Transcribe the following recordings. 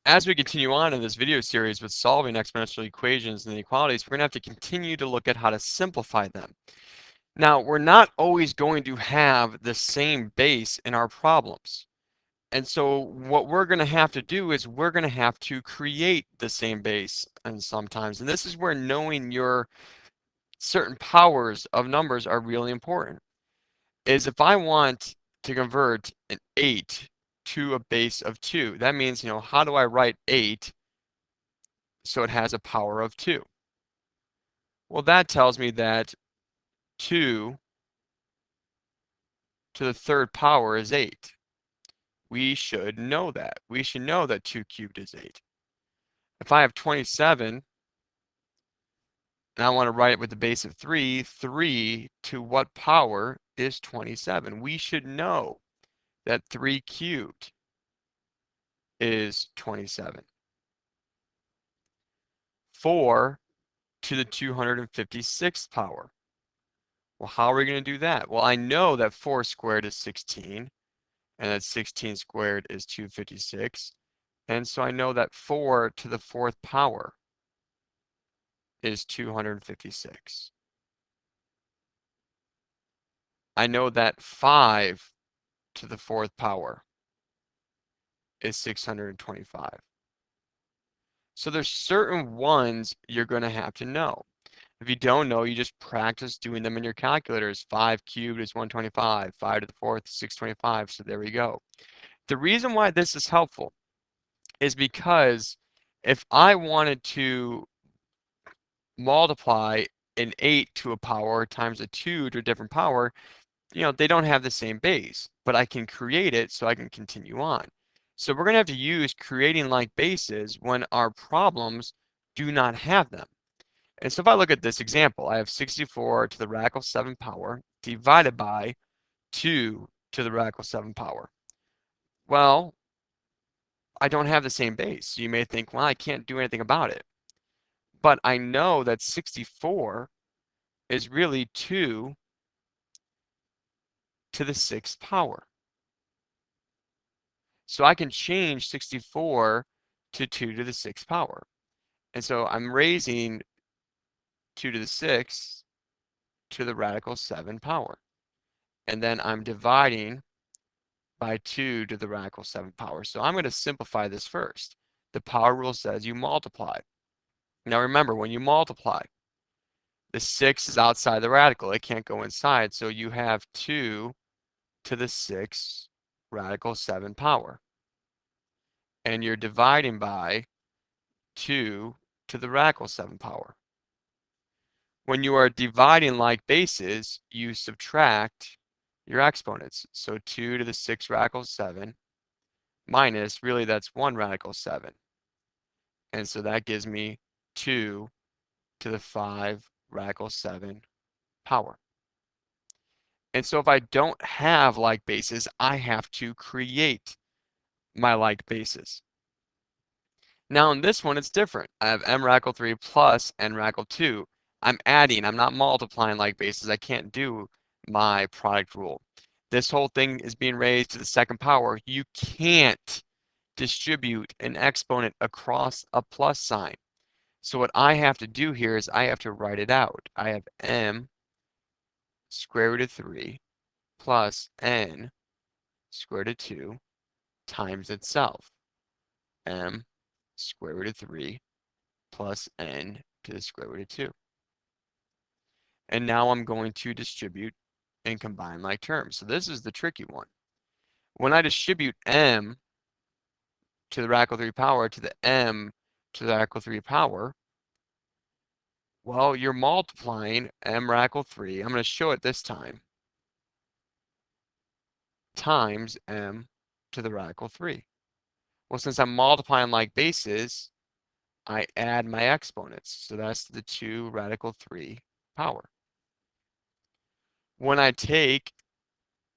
as we continue on in this video series with solving exponential equations and inequalities, we're going to have to continue to look at how to simplify them. Now, we're not always going to have the same base in our problems. And so what we're going to have to do is we're going to have to create the same base and sometimes. And this is where knowing your certain powers of numbers are really important. Is if I want to convert an 8 to a base of 2, that means, how do I write 8 so it has a power of 2? Well, that tells me that 2 to the third power is 8. We should know that. We should know that 2 cubed is 8. If I have 27 and I want to write it with the base of 3, 3 to what power is 27? We should know that 3 cubed is 27. 4 to the 256th power. Well, how are we going to do that? Well, I know that 4 squared is 16, and that 16 squared is 256. And so I know that 4 to the 4th power is 256. I know that 5 to the 4th power is 625. So there's certain ones you're going to have to know. If you don't know, you just practice doing them in your calculators. 5 cubed is 125. 5 to the 4th is 625. So there we go. The reason why this is helpful is because if I wanted to multiply an 8 to a power times a 2 to a different power, they don't have the same base, but I can create it so I can continue on. So we're going to have to use creating like bases when our problems do not have them. And so if I look at this example, I have 64 to the radical 7 power divided by 2 to the radical 7 power. Well, I don't have the same base. You may think, well, I can't do anything about it. But I know that 64 is really 2 to the 6th power. So I can change 64 to 2 to the 6th power. And so I'm raising 2 to the 6th to the radical 7 power. And then I'm dividing by 2 to the radical 7 power. So I'm going to simplify this first. The power rule says you multiply. Now remember, when you multiply, the 6 is outside the radical. It can't go inside. So you have 2 to the 6th radical 7 power. And you're dividing by 2 to the radical 7 power. When you are dividing like bases, you subtract your exponents. So 2 to the 6 radical 7 minus, really that's 1 radical 7. And so that gives me 2 to the 5 radical 7 power. And so if I don't have like bases, I have to create my like bases. Now in this one, it's different. I have m radical 3 plus n radical 2. I'm adding, I'm not multiplying like bases. I can't do my product rule. This whole thing is being raised to the 2nd power. You can't distribute an exponent across a plus sign. So what I have to do here is I have to write it out. I have m square root of 3 plus n square root of 2 times itself. M square root of 3 plus n to the square root of 2. And now I'm going to distribute and combine like terms. So this is the tricky one. When I distribute m to the radical 3 power to the m to the radical 3 power, well, you're multiplying m radical 3. I'm going to show it this time. Times m to the radical 3. Well, since I'm multiplying like bases, I add my exponents. So that's the 2 radical 3 power. When I take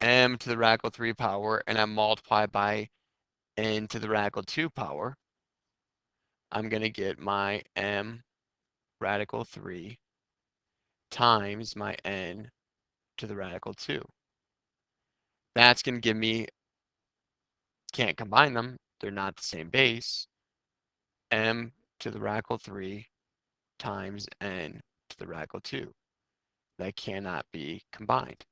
m to the radical 3 power and I multiply by n to the radical 2 power, I'm going to get my m radical 3 times my n to the radical 2. That's going to give me, can't combine them, they're not the same base, m to the radical 3 times n to the radical 2. That cannot be combined.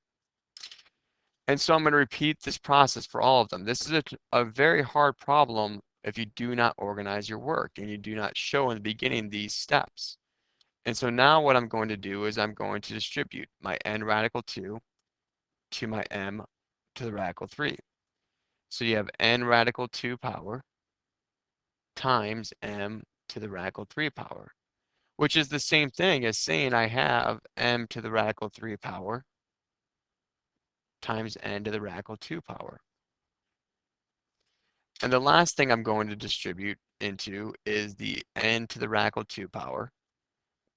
And so I'm going to repeat this process for all of them. This is a very hard problem if you do not organize your work and you do not show in the beginning these steps. And so now what I'm going to do is I'm going to distribute my n radical 2 to my m to the radical 3. So you have n radical 2 power times m to the radical 3 power, which is the same thing as saying I have m to the radical 3 power times n to the radical 2 power. And the last thing I'm going to distribute into is the n to the radical 2 power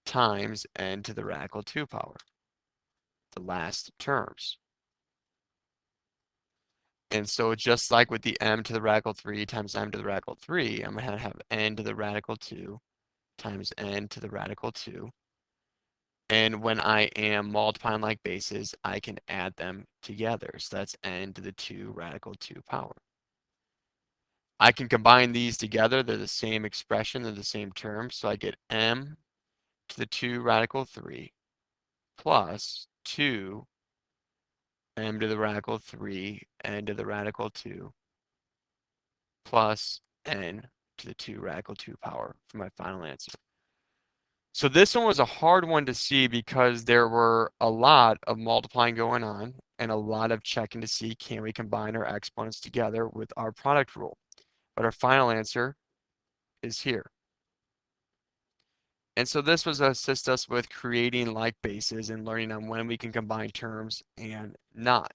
times n to the radical 2 power, the last terms. And so just like with the m to the radical 3 times m to the radical 3, I'm going to have n to the radical 2 times n to the radical 2. And when I am multiplying like bases, I can add them together. So that's n to the 2 radical 2 power. I can combine these together. They're the same expression. They're the same term. So I get m to the 2 radical 3 plus 2 m to the radical 3 n to the radical 2 plus n to the 2 radical 2 power for my final answer. So this one was a hard one to see because there were a lot of multiplying going on and a lot of checking to see can we combine our exponents together with our product rule. But our final answer is here. And so this was assist us with creating like bases and learning on when we can combine terms and not.